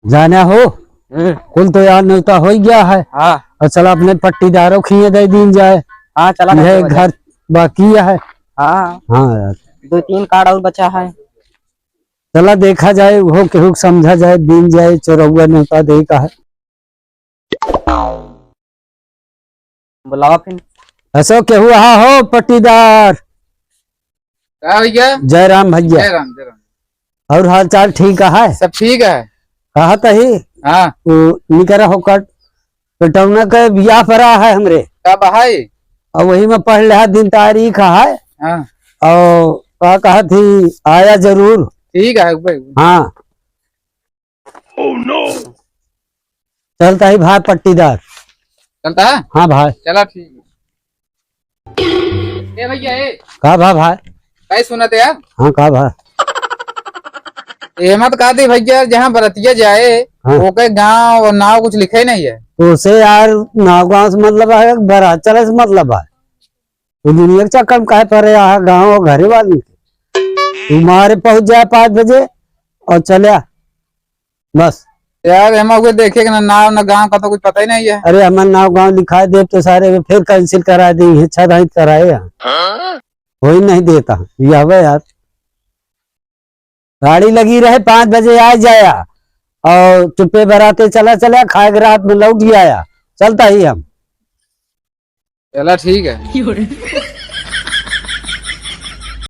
जाना हो कुल तो यार नहीं तो हो ही गया है। हाँ और चला अपने पट्टीदारों खिए दे दिन जाए। हाँ चला यह घर बाकी है। हाँ हाँ यार 2-3 कार्ड और बचा है। चला देखा जाए हो केहू समझा जाए दिन जाए चौरहुआ न्योता दे का है। बुलावा फिर। ऐसो केहू हा हो पट्टीदार। भैया जय राम भैया। जय राम जय राम। और हाल चाल ठीक है? सब ठीक है। कहा तही हाँ निकरा होकर पेटौना के बियाह पड़ा है हमरे। कब है? और वही में पढ़ रहा दिन तारीख है। हाँ और कहा थी आया जरूर। ठीक है भाई। हाँ चलता ही भाई पट्टीदार। चलता है। हाँ भाई। चला ठीक है। ए भैया कहा भाई भाई सुना थे यार। हाँ कहा भाई। ये मत कहा थी भैया जहाँ बरतिया जाए हाँ। ओके गांव और नाव कुछ लिखे नहीं है। उसे यार नाव गाँव से मतलब है बारात चले से मतलब है। तो दुनिया के चक्कर में कहे पर गाँव घरे वाली तुम्हारे पहुंच जाए 5 बजे और चले बस। यार हम हुए देखे कि ना नाव ना गांव का तो कुछ पता ही नहीं है। अरे हमारे नाव गाँव लिखाए दे तो सारे फिर कैंसिल करा दी इच्छा नहीं कराए कोई नहीं देता यार। गाड़ी लगी रहे 5 बजे आ जाया और चुप्पे बराते चला खाए के रात में लौट ही आया। चलता ही हम। चला ठीक है।